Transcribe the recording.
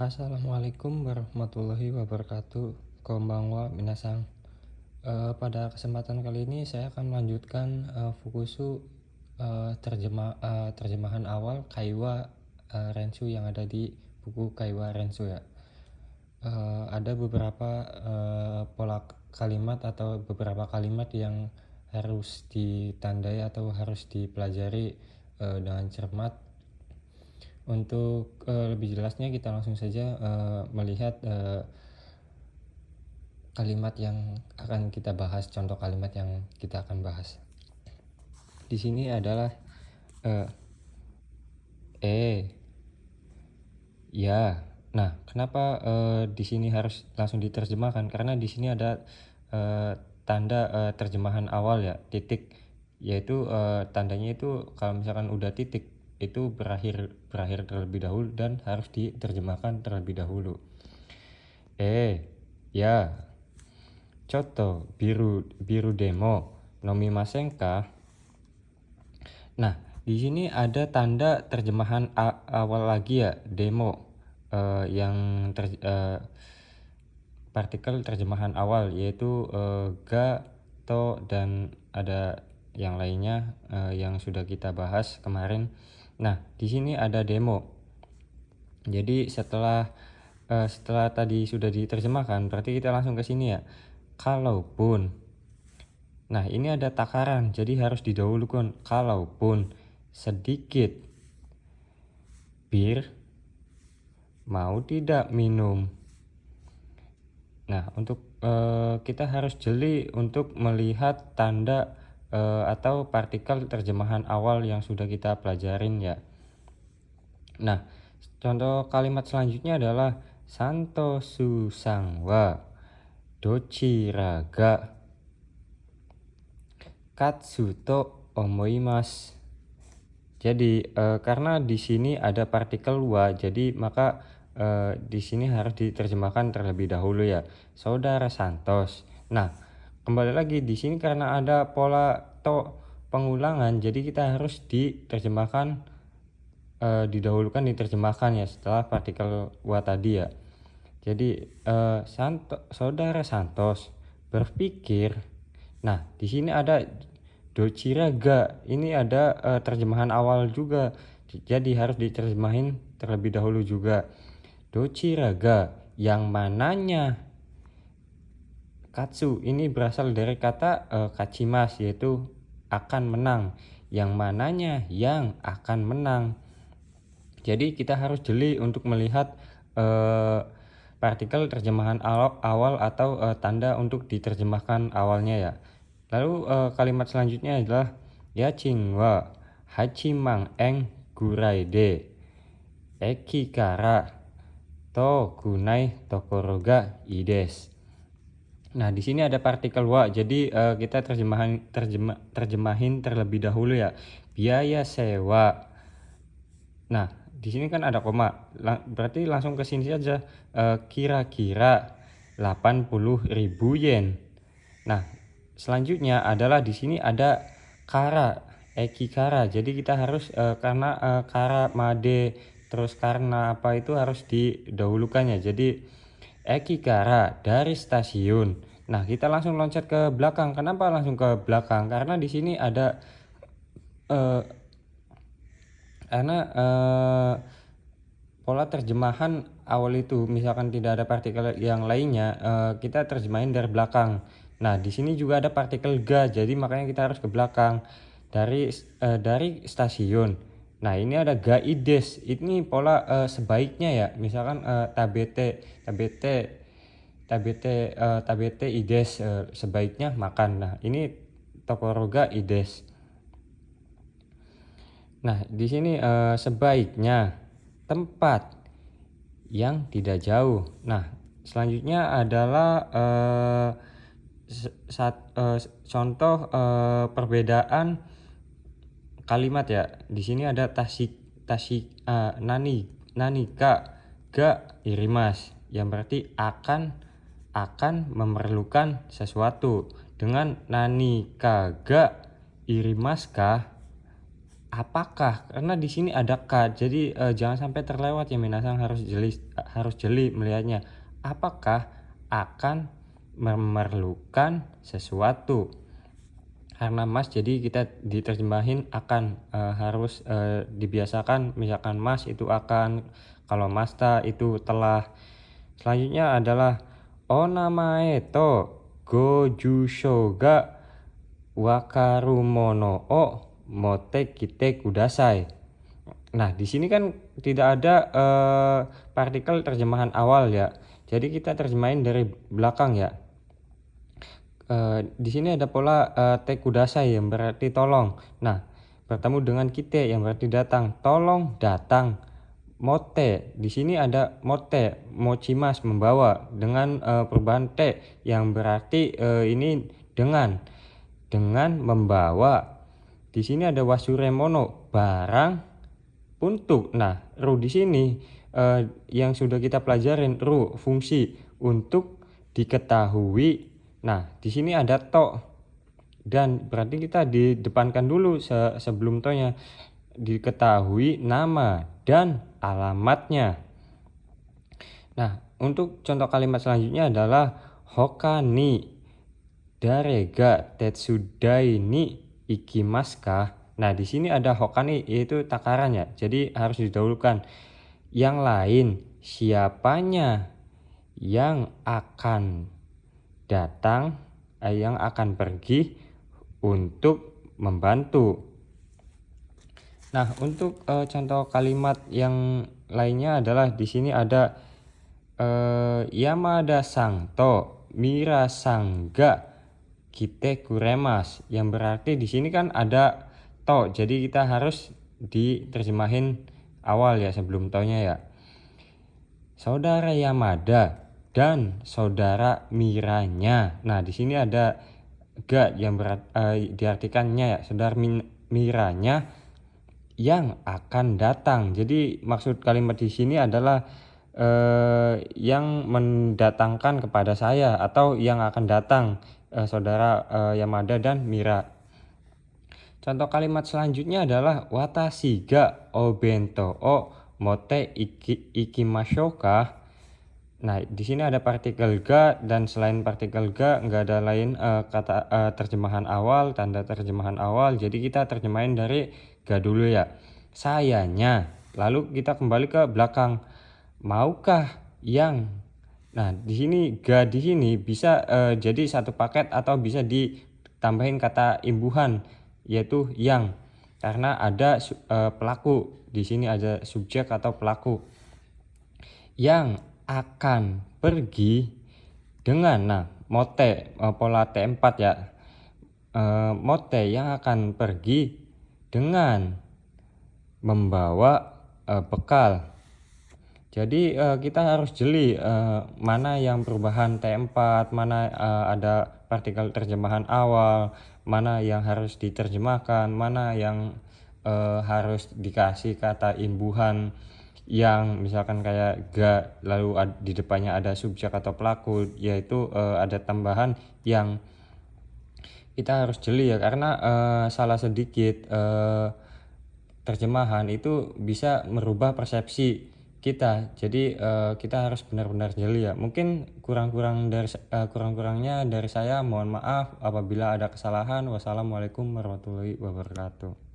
Assalamualaikum warahmatullahi wabarakatuh. Konbanwa minasang. Pada kesempatan kali ini saya akan melanjutkan Fukusu terjemahan awal Kaiwa Rensu yang ada di buku Kaiwa Rensu ya. Ada beberapa pola kalimat atau beberapa kalimat yang harus ditandai atau harus dipelajari dengan cermat. Untuk lebih jelasnya kita langsung saja melihat kalimat yang akan kita bahas, contoh kalimat yang kita akan bahas. Di sini adalah ya. Nah, kenapa di sini harus langsung diterjemahkan? Karena di sini ada tanda terjemahan awal ya, titik, yaitu tandanya itu kalau misalkan udah titik itu berakhir terlebih dahulu dan harus diterjemahkan terlebih dahulu. Ya. Coto biru demo nomimasen ka? Nah, di sini ada tanda terjemahan awal lagi ya, demo yang partikel terjemahan awal yaitu ga, to, dan ada yang lainnya yang sudah kita bahas kemarin. Nah, di sini ada demo. Jadi setelah tadi sudah diterjemahkan, berarti kita langsung ke sini ya. Kalaupun. Nah, ini ada takaran, jadi harus didahulukan. Kalaupun sedikit bir mau tidak minum. Nah, untuk kita harus jeli untuk melihat tanda atau partikel terjemahan awal yang sudah kita pelajarin ya. Nah, contoh kalimat selanjutnya adalah Santo Susangwa Dochiraga Katsuto omoimasu. Jadi karena di sini ada partikel wa, jadi maka di sini harus diterjemahkan terlebih dahulu ya. Saudara Santos. Nah, kembali lagi di sini karena ada pola to pengulangan, jadi kita harus diterjemahkan didahulukan diterjemahkan ya setelah partikel wa tadi ya. Jadi Saudara Santos berpikir. Nah, di sini ada Dochiraga. Ini ada terjemahan awal juga. Jadi harus diterjemahin terlebih dahulu juga. Dochiraga yang mananya katsu ini berasal dari kata kachimas yaitu akan menang. Yang mananya yang akan menang. Jadi kita harus jeli untuk melihat partikel terjemahan awal atau tanda untuk diterjemahkan awalnya ya. Lalu kalimat selanjutnya adalah Yachin wa hachimang eng guraide eki kara to gunai tokoroga ides. Nah, di sini ada partikel wa, jadi kita terjemahin terlebih dahulu ya. Biaya sewa. Nah, di sini kan ada koma, berarti langsung ke sini saja. Kira-kira 80.000 yen. Nah, selanjutnya adalah di sini ada kara, eki kara. Jadi kita harus karena kara made terus karena apa itu harus didahulukan ya. Jadi eki kara dari stasiun. Nah, kita langsung loncat ke belakang. Kenapa langsung ke belakang? Karena di sini ada pola terjemahan awal itu misalkan tidak ada partikel yang lainnya, kita terjemahin dari belakang. Nah, di sini juga ada partikel ga, jadi makanya kita harus ke belakang dari stasiun. Nah, ini ada gaides. Ini pola sebaiknya ya. Misalkan tabete ides, sebaiknya makan. Nah, ini tokoroga ides. Nah, di sini sebaiknya tempat yang tidak jauh. Nah, selanjutnya adalah contoh perbedaan kalimat ya. Di sini ada nanika ga irimas, yang berarti akan memerlukan sesuatu. Dengan nanika ga irimas ka, apakah, karena di sini ada ka, jadi jangan sampai terlewat ya minasan, harus jeli melihatnya. Apakah akan memerlukan sesuatu. Karena mas, jadi kita diterjemahin akan, harus dibiasakan, misalkan mas itu akan, kalau masta itu telah. Selanjutnya adalah onamae to gojusho ga wakaru mono o motte kite kudasai. Nah, di sini kan tidak ada partikel terjemahan awal ya. Jadi kita terjemahin dari belakang ya. Di sini ada pola te kudasai yang berarti tolong. Nah, bertemu dengan kite yang berarti datang. Tolong datang. Mote, di sini ada mote, mochimas membawa, dengan perubahan te yang berarti ini dengan membawa. Di sini ada wasure mono, barang untuk. Nah, ru di sini yang sudah kita pelajarin, ru fungsi untuk diketahui. Nah, di sini ada to, dan berarti kita didepankan dulu sebelum to-nya, diketahui nama dan alamatnya. Nah, untuk contoh kalimat selanjutnya adalah hoka ni darega tetsudai ni ikimasu ka. Nah, di sini ada hoka ni, yaitu takaran ya. Jadi harus didahulukan. Yang lain, siapanya yang akan datang, yang akan pergi untuk membantu. Nah, untuk contoh kalimat yang lainnya adalah di sini ada Yamada sang to Mira sang ga kite kuremas, yang berarti di sini kan ada to, jadi kita harus diterjemahin awal ya, sebelum to-nya ya. Saudara Yamada dan saudara Miranya. Nah, di sini ada ga yang diartikannya ya, saudara Miranya yang akan datang. Jadi maksud kalimat di sini adalah yang mendatangkan kepada saya, atau yang akan datang, saudara Yamada dan Mira. Contoh kalimat selanjutnya adalah watashi ga obento o motte ikimashou ka. Nah, di sini ada partikel ga, dan selain partikel ga nggak ada lain kata terjemahan awal, tanda terjemahan awal. Jadi kita terjemahin dari ga dulu ya. Sayanya. Lalu kita kembali ke belakang. Maukah yang. Nah, di sini ga di sini bisa jadi satu paket, atau bisa ditambahin kata imbuhan, yaitu yang. Karena ada pelaku. Di sini ada subjek atau pelaku. Yang akan pergi dengan, nah, mote, pola T4 ya. Mote yang akan pergi dengan membawa bekal. Jadi kita harus jeli mana yang perubahan T4, mana ada partikel terjemahan awal, mana yang harus diterjemahkan, mana yang harus dikasih kata imbuhan, yang misalkan kayak ga lalu di depannya ada subjek atau pelaku, yaitu ada tambahan yang kita harus jeli ya, karena salah sedikit terjemahan itu bisa merubah persepsi kita. Jadi kita harus benar-benar jeli ya. Mungkin kurang-kurangnya dari saya, mohon maaf apabila ada kesalahan. Wassalamualaikum warahmatullahi wabarakatuh.